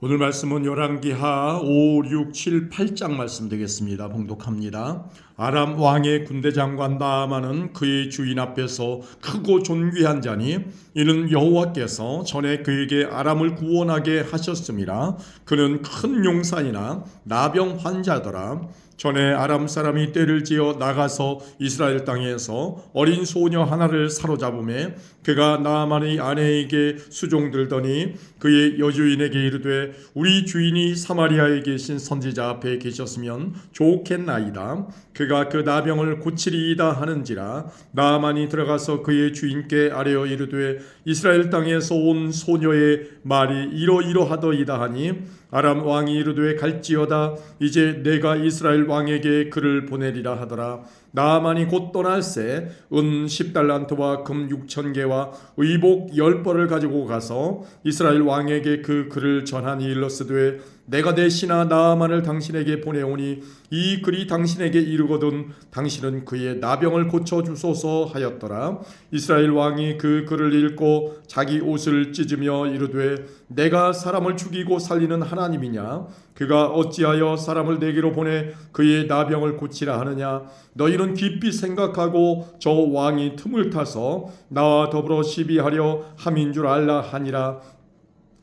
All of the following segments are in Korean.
오늘 말씀은 열왕기하 5, 6, 7, 8장 말씀 되겠습니다. 봉독합니다. 아람 왕의 군대 장관 나아만은 그의 주인 앞에서 크고 존귀한 자니 이는 여호와께서 전에 그에게 아람을 구원하게 하셨음이라. 그는 큰 용사이나 나병 환자더라. 전에 아람 사람이 떼를 지어 나가서 이스라엘 땅에서 어린 소녀 하나를 사로잡음에 그가 나아만의 아내에게 수종들더니 그의 여주인에게 이르되 우리 주인이 사마리아에 계신 선지자 앞에 계셨으면 좋겠나이다. 그가 그 나병을 고치리이다 하는지라. 나아만이 들어가서 그의 주인께 아뢰어 이르되 이스라엘 땅에서 온 소녀의 말이 이러이러하더이다 하니 아람 왕이 이르되 갈지어다. 이제 내가 이스라엘 왕에게 그를 보내리라 하더라. 나아만이 곧 떠날새 은 10달란트와 금 6,000개와 의복 10벌을 가지고 가서 이스라엘 왕에게 그 글을 전하니 일러스되 내가 대신하 나아만을 당신에게 보내오니 이 글이 당신에게 이르거든 당신은 그의 나병을 고쳐주소서 하였더라. 이스라엘 왕이 그 글을 읽고 자기 옷을 찢으며 이르되 내가 사람을 죽이고 살리는 하나님이냐? 그가 어찌하여 사람을 내게로 보내 그의 나병을 고치라 하느냐? 너희는 깊이 생각하고 저 왕이 틈을 타서 나와 더불어 시비하려 함인 줄 알라 하니라.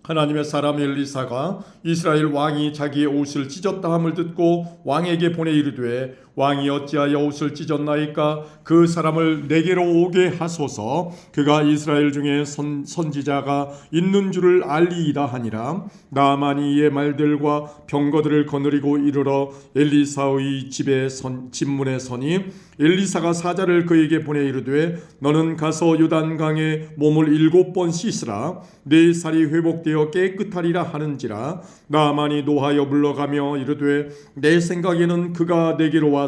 하나님의 사람 엘리사가 이스라엘 왕이 자기의 옷을 찢었다 함을 듣고 왕에게 보내 이르되 왕이 어찌하여 옷을 찢었나이까? 그 사람을 내게로 오게 하소서. 그가 이스라엘 중에 선지자가 있는 줄을 알리이다 하니라. 나아만이 이의 말들과 병거들을 거느리고 이르러 엘리사의 집문에 서니 엘리사가 사자를 그에게 보내 이르되 너는 가서 요단강에 몸을 7번 씻으라. 네 살이 회복되어 깨끗하리라 하는지라. 나아만이 노하여 물러가며 이르되 내 생각에는 그가 내게로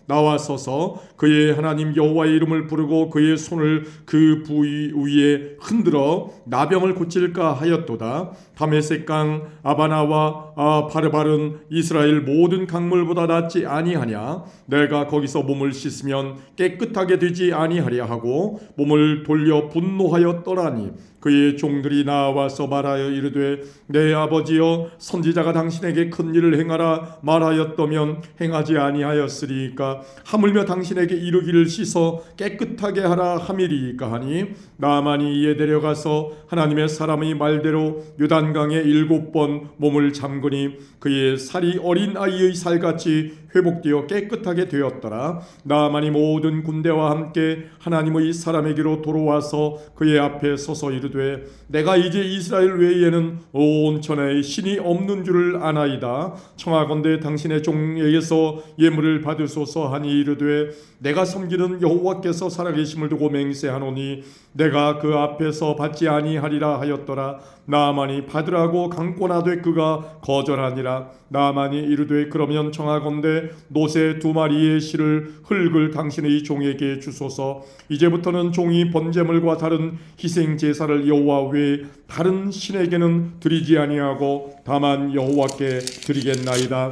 나와 서서 그의 하나님 여호와의 이름을 부르고 그의 손을 그 부위 위에 흔들어 나병을 고칠까 하였도다. 다메섹강 아바나와 바르바른 이스라엘 모든 강물보다 낫지 아니하냐? 내가 거기서 몸을 씻으면 깨끗하게 되지 아니하랴 하고 몸을 돌려 분노하여 떠나니 그의 종들이 나와서 말하여 이르되 내 아버지여 선지자가 당신에게 큰 일을 행하라 말하였더면 행하지 아니하였으리이까? 하물며 당신에게 이르기를 씻어 깨끗하게 하라 함이리이까 하니 나아만이 이에 데려가서 하나님의 사람의 말대로 요단강에 7번 몸을 잠그니 그의 살이 어린 아이의 살같이 회복되어 깨끗하게 되었더라. 나아만이 모든 군대와 함께 하나님의 사람에게로 돌아와서 그의 앞에 서서 이르되 내가 이제 이스라엘 외에는 온 천하에 신이 없는 줄을 아나이다. 청하건대 당신의 종에게서 예물을 받으소서 하니 이르되 내가 섬기는 여호와께서 살아계심을 두고 맹세하노니 내가 그 앞에서 받지 아니하리라 하였더라. 나아만이 받으라고 강권하되 그가 거절하니라. 나아만이 이르되 그러면 청하건대 노새 2마리의 실을 흙을 당신의 종에게 주소서. 이제부터는 종이 번제물과 다른 희생 제사를 여호와 외에 다른 신에게는 드리지 아니하고 다만 여호와께 드리겠나이다.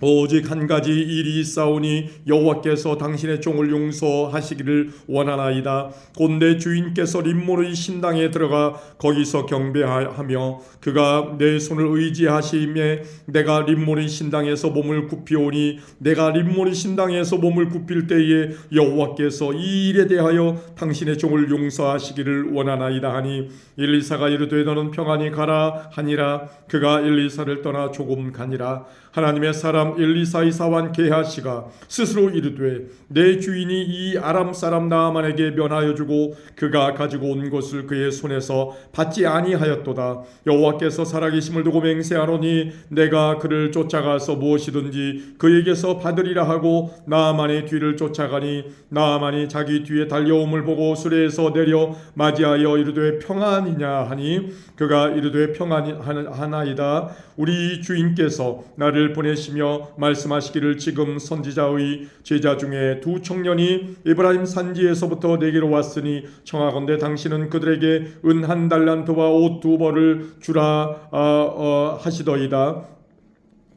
오직 한 가지 일이 있사오니 여호와께서 당신의 종을 용서하시기를 원하나이다. 곧 내 주인께서 림몬의 신당에 들어가 거기서 경배하며 그가 내 손을 의지하시매 내가 림몬의 신당에서 몸을 굽히오니 내가 림몬의 신당에서 몸을 굽힐 때에 여호와께서 이 일에 대하여 당신의 종을 용서하시기를 원하나이다 하니 엘리사가 이르되 너는 평안히 가라 하니라. 그가 엘리사를 떠나 조금 가니라. 하나님의 사람 엘리사의 사환 게하시가 스스로 이르되 내 주인이 이 아람 사람 나아만에게 면하여 주고 그가 가지고 온 것을 그의 손에서 받지 아니하였도다. 여호와께서 살아계심을 두고 맹세하노니 내가 그를 쫓아가서 무엇이든지 그에게서 받으리라 하고 나아만의 뒤를 쫓아가니 나아만이 자기 뒤에 달려옴을 보고 수레에서 내려 맞이하여 이르되 평안이냐 하니 그가 이르되 평안하나이다. 우리 주인께서 나를 보내시며 말씀하시기를 지금 선지자의 제자 중에 2 청년이 에브라임 산지에서부터 내게로 왔으니 청하건대 당신은 그들에게 은 1달란트와 옷 2벌을 주라 하시더이다.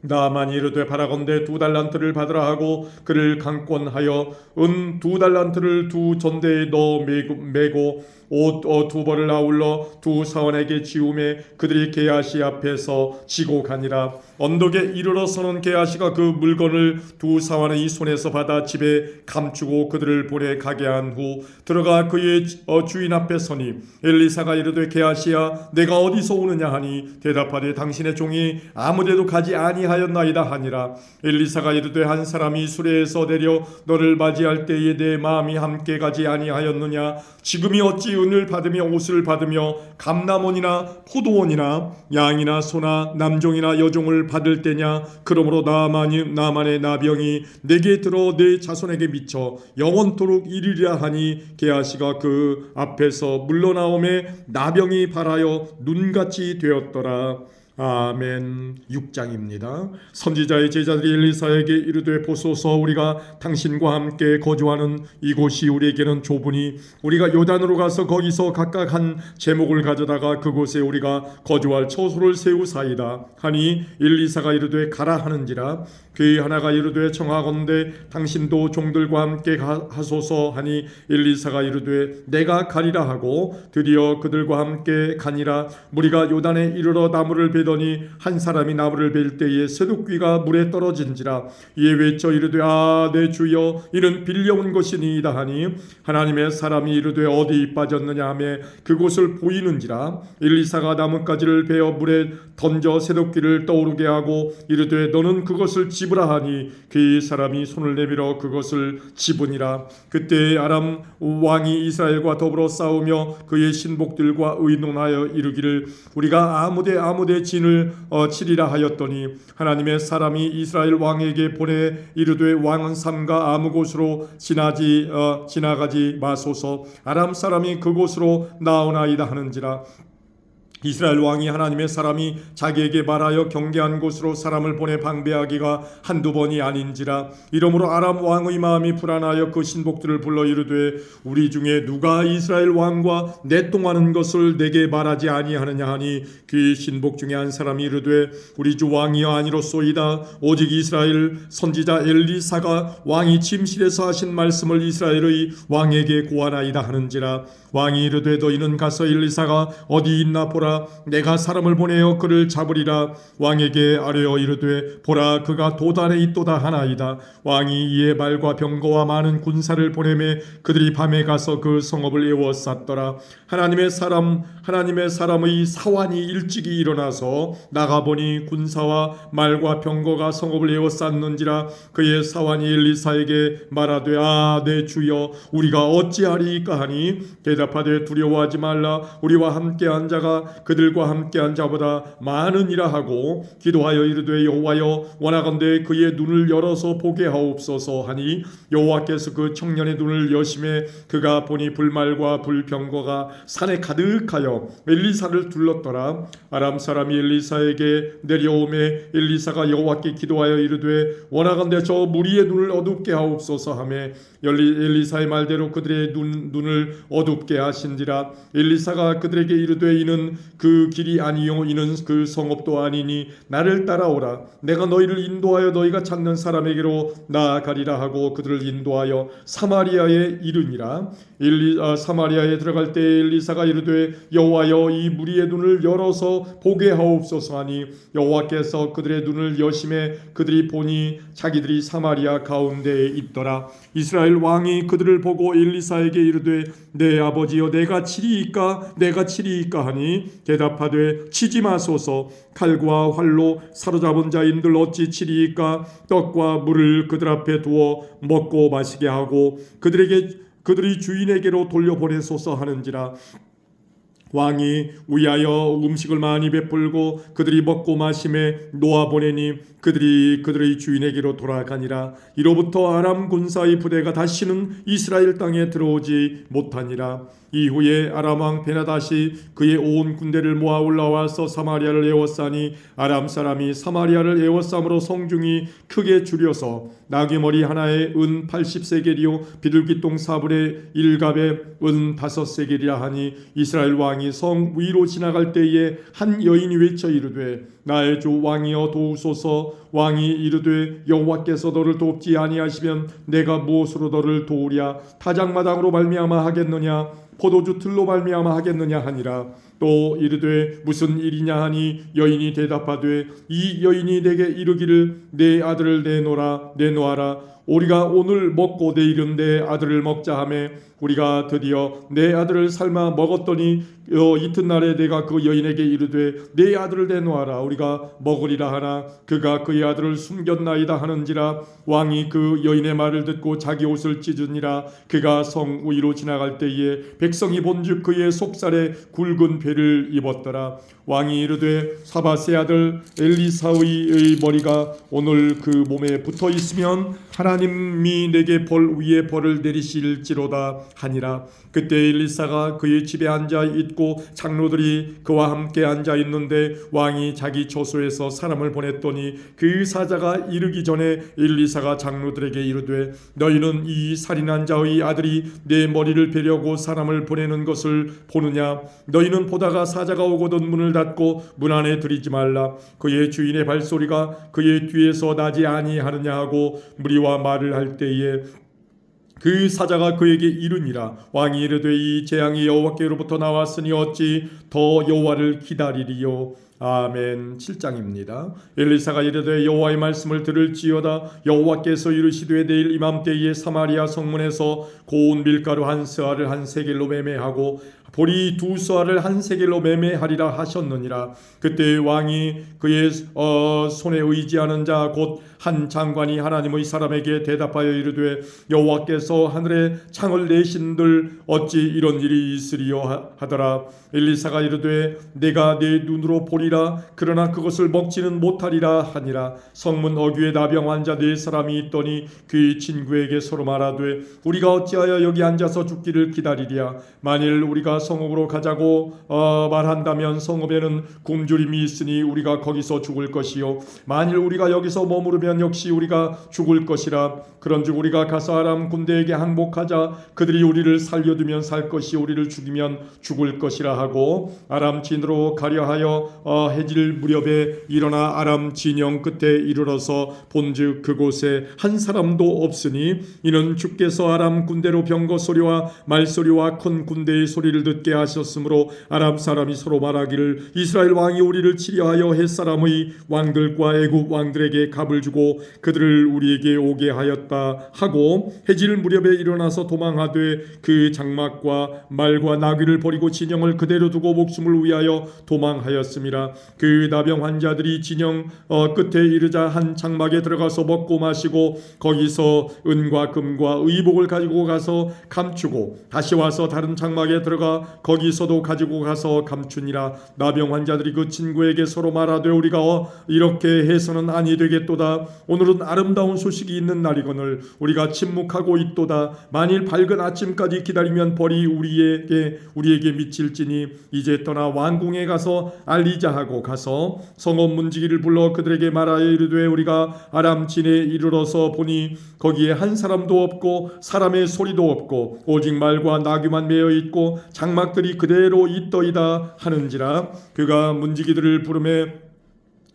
나아만이 이르되 바라건대 2달란트를 받으라 하고 그를 강권하여 은 2달란트를 2 전대에 넣어 메고 옷 두 벌을 아울러 두 사원에게 지우매 그들이 게하시 앞에서 지고 가니라. 언덕에 이르러서는 게하시가 그 물건을 두 사원의 손에서 받아 집에 감추고 그들을 보내 가게 한 후 들어가 그의 주인 앞에 서니 엘리사가 이르되 게하시야 내가 어디서 오느냐 하니 대답하되 당신의 종이 아무데도 가지 아니하였나이다 하니라. 엘리사가 이르되 한 사람이 수레에서 내려 너를 맞이할 때에 내 마음이 함께 가지 아니하였느냐. 지금이 어찌 은을 받으며 옷을 받으며 감남원이나 포도원이나 양이나 소나 남종이나 여종을 받을 때냐. 그러므로 나만의 나병이 내게 들어 내 자손에게 미쳐 영원토록 이르리라 하니 게하시가 그 앞에서 물러나오매 나병이 발하여 눈같이 되었더라. 아멘. 6장입니다. 선지자의 제자들이 엘리사에게 이르되 보소서 우리가 당신과 함께 거주하는 이곳이 우리에게는 좁으니 우리가 요단으로 가서 거기서 각각 한 제목을 가져다가 그곳에 우리가 거주할 처소를 세우사이다 하니 엘리사가 이르되 가라 하는지라. 그의 하나가 이르되 청하건대 당신도 종들과 함께 하소서 하니 엘리사가 이르되 내가 가리라 하고 드디어 그들과 함께 가니라. 무리가 요단에 이르러 나무를 베더니 한 사람이 나무를 벨 때에 새도귀가 물에 떨어진지라. 이에 외쳐 이르되 아 내 주여 이는 빌려온 것이니이다 하니 하나님의 사람이 이르되 어디 빠졌느냐 하며 그곳을 보이는지라. 엘리사가 나뭇가지를 베어 물에 던져 새도귀를 떠오르게 하고 이르되 너는 그것을 집으라 하니 그 사람이 손을 내밀어 그것을 집으니라. 그때 아람 왕이 이스라엘과 더불어 싸우며 그의 신복들과 의논하여 이르기를 우리가 아무데 진을 치리라 하였더니 하나님의 사람이 이스라엘 왕에게 보내 이르되 왕은 삼가 아무 곳으로 지나가지 마소서. 아람 사람이 그곳으로 나오나이다 하는지라. 이스라엘 왕이 하나님의 사람이 자기에게 말하여 경계한 곳으로 사람을 보내 방배하기가 한두 번이 아닌지라. 이러므로 아람 왕의 마음이 불안하여 그 신복들을 불러 이르되 우리 중에 누가 이스라엘 왕과 내통하는 것을 내게 말하지 아니하느냐 하니 그 신복 중에 한 사람이 이르되 우리 주 왕이여 아니로소이다. 오직 이스라엘 선지자 엘리사가 왕이 침실에서 하신 말씀을 이스라엘의 왕에게 고하나이다 하는지라. 왕이 이르되 너희는 가서 엘리사가 어디 있나 보라. 내가 사람을 보내어 그를 잡으리라. 왕에게 아뢰어 이르되 보라 그가 도단에 있도다 하나이다. 왕이 이에 말과 병거와 많은 군사를 보내매 그들이 밤에 가서 그 성읍을 에워쌌더라. 하나님의 사람의 사환이 일찍이 일어나서 나가보니 군사와 말과 병거가 성읍을 에워쌌는지라. 그의 사환이 엘리사에게 말하되 아 내 주여 우리가 어찌하리이까 하니 대답하되 두려워하지 말라. 우리와 함께한 자가 그들과 함께한 자보다 많으니라 하고 기도하여 이르되 여호와여 원하건대 그의 눈을 열어서 보게 하옵소서 하니 여호와께서 그 청년의 눈을 여심해 그가 보니 불말과 불병거가 산에 가득하여 엘리사를 둘렀더라. 아람 사람이 엘리사에게 내려오매 엘리사가 여호와께 기도하여 이르되 원하건대 저 무리의 눈을 어둡게 하옵소서 하며 엘리사의 말대로 그들의 눈을 어둡게 하신지라. 엘리사가 그들에게 이르되 이는 그 길이 아니요 이는 그 성읍도 아니니 나를 따라오라. 내가 너희를 인도하여 너희가 찾는 사람에게로 나아가리라 하고 그들을 인도하여 사마리아에 이르니라. 사마리아에 들어갈 때 엘리사가 이르되 여호와여 이 무리의 눈을 열어서 보게 하옵소서 하니 여호와께서 그들의 눈을 여심해 그들이 보니 자기들이 사마리아 가운데에 있더라. 이스라엘 왕이 그들을 보고 엘리사에게 이르되 내 아버지여 내가 치리이까 하니 대답하되 치지 마소서. 칼과 활로 사로잡은 자인들 어찌 치리이까. 떡과 물을 그들 앞에 두어 먹고 마시게 하고 그들이 주인에게로 돌려보내소서 하는지라. 왕이 위하여 음식을 많이 베풀고 그들이 먹고 마심에 놓아보내니 그들의 주인에게로 돌아가니라. 이로부터 아람 군사의 부대가 다시는 이스라엘 땅에 들어오지 못하니라. 이후에 아람 왕 베나다시 그의 온 군대를 모아 올라와서 사마리아를 에워싸니 아람 사람이 사마리아를 에워싸므로 성중이 크게 줄여서 나귀머리 하나에 은 80세겔이요 비둘기똥 4분의 1갑에 은 5세겔이라 하니 이스라엘 왕이 성 위로 지나갈 때에 한 여인이 외쳐 이르되 나의 주 왕이여 도우소서. 왕이 이르되 여호와께서 너를 돕지 아니하시면 내가 무엇으로 너를 도우랴. 타작마당으로 말미암아 하겠느냐. 포도주 틀로 말미암아 하겠느냐 하니라. 또 이르되 무슨 일이냐 하니 여인이 대답하되 이 여인이 내게 이르기를 내 아들을 내놓아라. 우리가 오늘 먹고 내일은 내 아들을 먹자 하매 우리가 드디어 내 아들을 삶아 먹었더니 이튿날에 내가 그 여인에게 이르되 내 아들을 내놓아라. 우리가 먹으리라 하나 그가 그의 아들을 숨겼나이다 하는지라. 왕이 그 여인의 말을 듣고 자기 옷을 찢으니라. 그가 성 위로 지나갈 때에 백성이 본즉 그의 속살에 굵은 배를 입었더라. 왕이 이르되 사밧의 아들 엘리사의 머리가 오늘 그 몸에 붙어 있으면 하나님이 내게 벌 위에 벌을 내리실지로다 하니라. 그때 엘리사가 그의 집에 앉아 있고 장로들이 그와 함께 앉아 있는데 왕이 자기 처소에서 사람을 보냈더니 그 사자가 이르기 전에 엘리사가 장로들에게 이르되 너희는 이 살인한 자의 아들이 내 머리를 베려고 사람을 보내는 것을 보느냐. 너희는 보다가 사자가 오거든 문을 닫고 문 안에 들이지 말라. 그의 주인의 발소리가 그의 뒤에서 나지 아니하느냐 하고 무리와 말을 할 때에 그 사자가 그에게 이르니라. 왕이 이르되 이 재앙이 여호와께로부터 나왔으니 어찌 더 여호와를 기다리리요. 아멘. 7장입니다. 엘리사가 이르되 여호와의 말씀을 들을지어다. 여호와께서 이르시되 내일 이맘때에 사마리아 성문에서 고운 밀가루 한 스아를 한 세겔로 매매하고 보리 두 스아를 한 세겔로 매매하리라 하셨느니라. 그때 왕이 그의 손에 의지하는 자 곧 한 장관이 하나님의 사람에게 대답하여 이르되 여호와께서 하늘에 창을 내신들 어찌 이런 일이 있으리요 하더라. 엘리사가 이르되 내가 내 눈으로 보리라. 그러나 그것을 먹지는 못하리라 하니라. 성문 어귀에 나병 환자 네 사람이 있더니 그의 친구에게 서로 말하되 우리가 어찌하여 여기 앉아서 죽기를 기다리랴. 만일 우리가 성읍으로 가자고 말한다면 성읍에는 굶주림이 있으니 우리가 거기서 죽을 것이요 만일 우리가 여기서 머무르면 역시 우리가 죽을 것이라. 그런즉 우리가 가서 아람 군대에게 항복하자. 그들이 우리를 살려두면 살 것이 우리를 죽이면 죽을 것이라 하고 아람 진으로 가려하여 해질 무렵에 일어나 아람 진영 끝에 이르러서 본즉 그곳에 한 사람도 없으니 이는 주께서 아람 군대로 병거 소리와 말소리와 큰 군대의 소리를 듣게 하셨으므로 아람 사람이 서로 말하기를 이스라엘 왕이 우리를 치려하여 햇사람의 왕들과 애굽 왕들에게 갑을 주고 그들을 우리에게 오게 하였다 하고 해질 무렵에 일어나서 도망하되 그 장막과 말과 나귀를 버리고 진영을 그대로 두고 목숨을 위하여 도망하였습니다. 그 나병 환자들이 진영 끝에 이르자 한 장막에 들어가서 먹고 마시고 거기서 은과 금과 의복을 가지고 가서 감추고 다시 와서 다른 장막에 들어가 거기서도 가지고 가서 감추니라. 나병 환자들이 그 친구에게 서로 말하되 우리가 이렇게 해서는 아니 되겠도다. 오늘은 아름다운 소식이 있는 날이거늘 우리가 침묵하고 있도다. 만일 밝은 아침까지 기다리면 벌이 우리에게 미칠지니 이제 떠나 왕궁에 가서 알리자 하고 가서 성읍 문지기를 불러 그들에게 말하여 이르되 우리가 아람 진에 이르러서 보니 거기에 한 사람도 없고 사람의 소리도 없고 오직 말과 나귀만 매어 있고 장막들이 그대로 있더이다 하는지라. 그가 문지기들을 부르매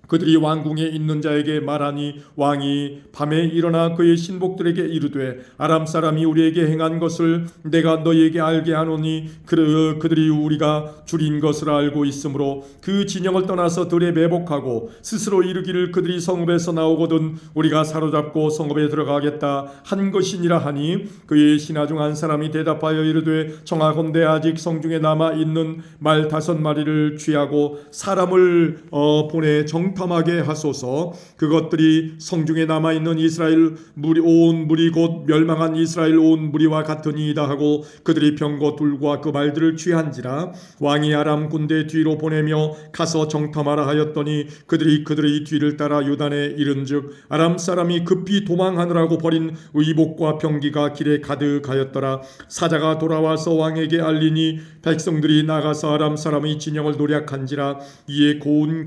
그들이 왕궁에 있는 자에게 말하니 왕이 밤에 일어나 그의 신복들에게 이르되 아람 사람이 우리에게 행한 것을 내가 너희에게 알게 하노니 그들이 우리가 줄인 것을 알고 있으므로 그 진영을 떠나서 들에 매복하고 스스로 이르기를 그들이 성읍에서 나오거든 우리가 사로잡고 성읍에 들어가겠다 한 것이니라 하니 그의 신하 중 한 사람이 대답하여 이르되 청하건대 아직 성중에 남아 있는 말 5마리를 취하고 사람을 보내 정탐하게 하소서. 그것들이 성중에 남아있는 이스라엘 온 무리 곧 멸망한 이스라엘 온 무리와 같으니이다 하고 그들이 병거 둘과 그 말들을 취한지라. 왕이 아람 군대 뒤로 보내며 가서 정탐하라 하였더니 그들이 뒤를 따라 요단에 이른즉 아람 사람이 급히 도망하느라고 버린 의복과 병기가 길에 가득하였더라. 사자가 돌아와서 왕에게 알리니 백성들이 나가서 아람 사람의 진영을 노략한지라. 이에 고운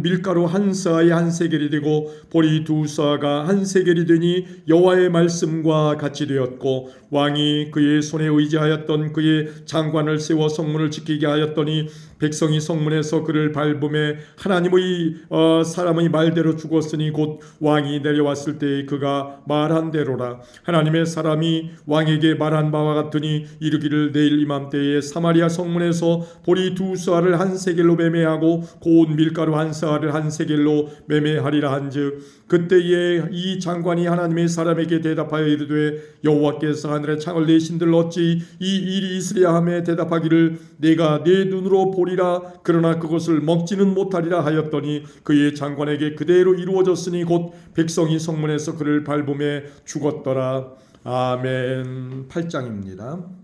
밀가루 한 스아에 한 세겔이 되고 보리 두 스아가 한 세겔이 되니 여호와의 말씀과 같이 되었고 왕이 그의 손에 의지하였던 그의 장관을 세워 성문을 지키게 하였더니 백성이 성문에서 그를 밟음에 하나님의 사람의 말대로 죽었으니 곧 왕이 내려왔을 때에 그가 말한 대로라. 하나님의 사람이 왕에게 말한 바와 같으니 이르기를 내일 이맘때에 사마리아 성문에서 보리 2스아를 한 세겔로 매매하고 고운 밀가루 한 스아를 한 세겔로 매매하리라 한즉 그때에 이 장관이 하나님의 사람에게 대답하여 이르되 여호와께서 하늘의 창을 내신들 어찌 이 일이 있으랴 하며 대답하기를 내가 내 눈으로 보리라 그러나 그것을 먹지는 못하리라 하였더니 그의 장관에게 그대로 이루어졌으니 곧 백성이 성문에서 그를 밟음에 죽었더라. 아멘. 8장입니다.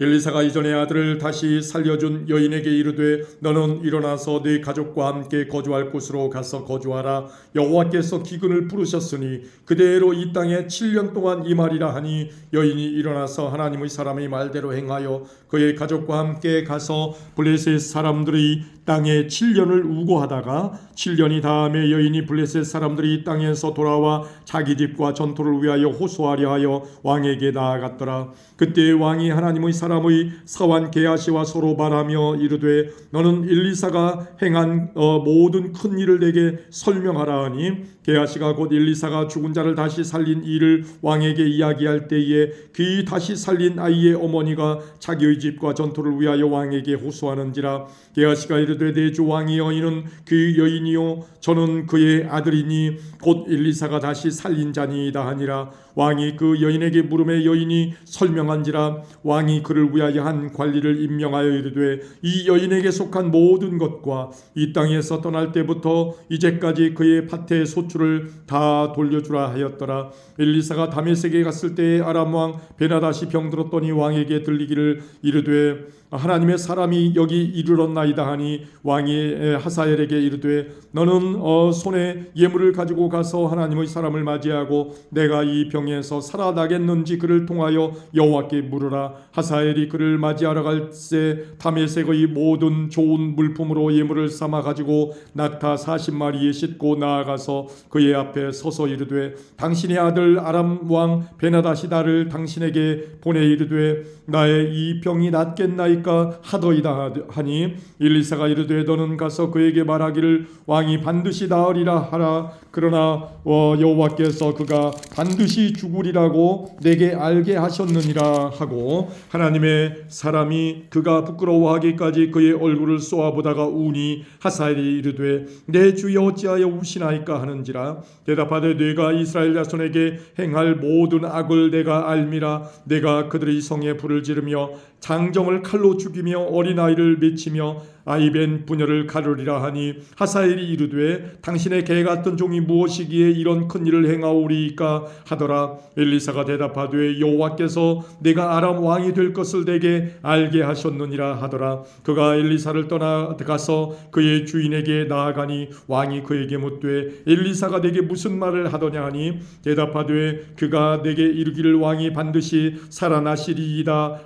엘리사가 이전의 아들을 다시 살려준 여인에게 이르되 너는 일어나서 네 가족과 함께 거주할 곳으로 가서 거주하라. 여호와께서 기근을 부르셨으니 그대로 이 땅에 7년 동안 임하리라 하니 여인이 일어나서 하나님의 사람의 말대로 행하여 그의 가족과 함께 가서 블레셋 사람들이 땅에 7년을 우고하다가 7년이 다음에 여인이 블레셋 사람들이 땅에서 돌아와 자기 집과 전토를 위하여 호소하려 하여 왕에게 나아갔더라. 그때 왕이 하나님의 사람의 사환 게하시와 서로 말하며 이르되 너는 엘리사가 행한 모든 큰 일을 내게 설명하라 하니 게하시가 곧 엘리사가 죽은 자를 다시 살린 일을 왕에게 이야기할 때에 그 다시 살린 아이의 어머니가 자기의 집과 전토를 위하여 왕에게 호소하는지라. 게하시가 이르되 내 주 왕이여 이는 그 여인이요 저는 그의 아들이니 곧 엘리사가 다시 살린 자니이다 하니라. 왕이 그 여인에게 물음에 여인이 설명한지라. 왕이 그를 위하여 한 관리를 임명하여 이르되 이 여인에게 속한 모든 것과 이 땅에서 떠날 때부터 이제까지 그의 밭의 소출을 다 돌려주라 하였더라. 엘리사가 다메섹에 갔을 때에 아람 왕 베나다시 병들었더니 왕에게 들리기를 이르되 하나님의 사람이 여기 이르렀나이다 하니 왕이 하사엘에게 이르되 너는 손에 예물을 가지고 가서 하나님의 사람을 맞이하고 내가 이 병에서 살아나겠는지 그를 통하여 여호와께 물으라. 하사엘이 그를 맞이하러 갈새 다메섹의 모든 좋은 물품으로 예물을 삼아 가지고 낙타 40마리에 싣고 나아가서 그의 앞에 서서 이르되 당신의 아들 아람 왕 베나다시 나를 당신에게 보내 이르되 나의 이 병이 낫겠나이까 하더이다 하니 엘리사가 이르되 너는 가서 그에게 말하기를 왕이 반드시 나으리라 하라. 그러나 여호와께서 그가 반드시 죽으리라고 내게 알게 하셨느니라 하고 하나님의 사람이 그가 부끄러워하기까지 그의 얼굴을 쏘아보다가 우니 하사엘이 이르되 내 주여 어찌하여 우시나이까 하는지라. 대답하되 내가 이스라엘 자손에게 행할 모든 악을 내가 알미라. 내가 그들의 성에 불을 지르며 장정을 칼로 죽이며 어린아이를 맺히며 아이벤 부녀를 가르리라 하니 하사엘이 이르되 당신의 개 같은 종이 무엇이기에 이런 큰 일을 행하오리이까 하더라. 엘리사가 대답하되 여호와께서 내가 아람 왕이 될 것을 내게 알게 하셨느니라 하더라. 그가 엘리사를 떠나가서 그의 주인에게 나아가니 왕이 그에게 묻되 엘리사가 내게 무슨 말을 하더냐 하니 대답하되 그가 내게 이르기를 왕이 반드시 살아나시리이다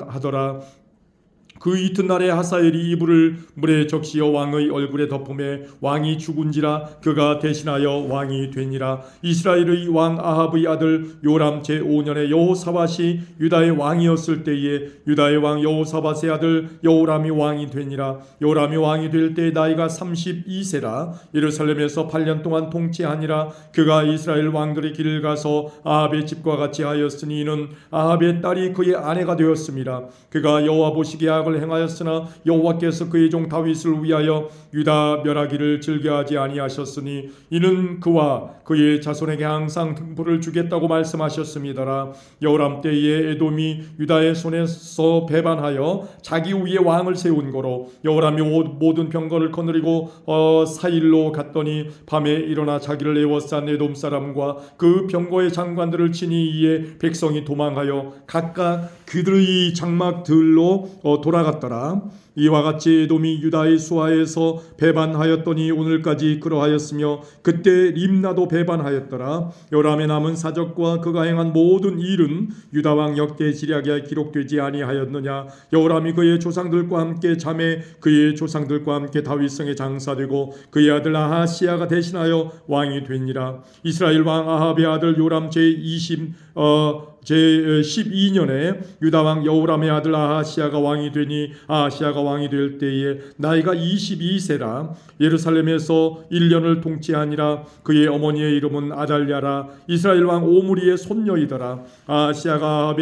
하더라. 그 이튿날에 하사엘이 이불을 물에 적시어 왕의 얼굴에 덮음에 왕이 죽은지라. 그가 대신하여 왕이 되니라. 이스라엘의 왕 아합의 아들 요람 제5년에 여호사밧이 유다의 왕이었을 때에 유다의 왕 여호사밧의 아들 여호람이 왕이 되니라. 요람이 왕이 될 때 나이가 32세라 예루살렘에서 8년 동안 통치하니라. 그가 이스라엘 왕들의 길을 가서 아합의 집과 같이 하였으니 이는 아합의 딸이 그의 아내가 되었습니다. 그가 여호와 보시기에 악을 행하였으나 여호와께서 그의 종 다윗을 위하여 유다 멸하기를 즐겨하지 아니하셨으니 이는 그와 그의 자손에게 항상 등불을 주겠다고 말씀하셨습니다라. 여호람 때에 에돔이 유다의 손에서 배반하여 자기 위에 왕을 세운 거로 여호람이 모든 병거를 거느리고 사일로 갔더니 밤에 일어나 자기를 에워싼 에돔 사람과 그 병거의 장관들을 치니 이에 백성이 도망하여 각각 그들의 장막들로 돌아갔더라. 이와 같이 에돔이 유다의 수하에서 배반하였더니 오늘까지 그러하였으며 그때 림나도 배반하였더라. 요람의 남은 사적과 그가 행한 모든 일은 유다 왕 역대 지략에 기록되지 아니하였느냐. 여호람이 그의 조상들과 함께 잠에 그의 조상들과 함께 다윗성에 장사되고 그의 아들 아하시야가 대신하여 왕이 되니라. 이스라엘 왕 아합의 아들 요람 제12년에 유다 왕 여호람의 아들 아하시야가 왕이 되니 아하시야가 왕이 될 때에 나이가 22세라 예루살렘에서 1년을 통치하니라. 그의 어머니의 이름은 아달랴라. 이스라엘 왕 오므리의 손녀이더라. 아하시아가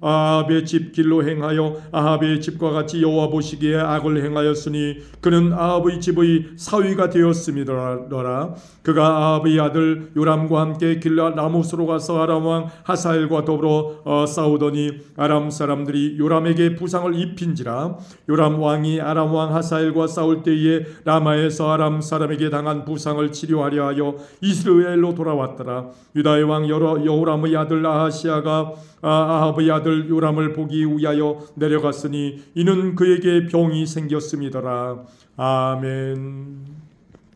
아합의 집 길로 행하여 아합의 집과 같이 여호와 보시기에 악을 행하였으니 그는 아합의 집의 사위가 되었음이더라. 그가 아합의 아들 요람과 함께 길라 라모스로 가서 아람 왕 하사엘과 더불어 싸우더니 아람 사람들이 요람에게 부상을 입힌지라. 요람 왕이 아람 왕 하사엘과 싸울 때에 라마에서 아람 사람에게 당한 부상을 치료하려 하여 이스라엘로 돌아왔더라. 유다의 왕 여호람의 아들 아하시아가 아합의 아들 요람을 보기 위하여 내려갔으니 이는 그에게 병이 생겼음이더라. 아멘.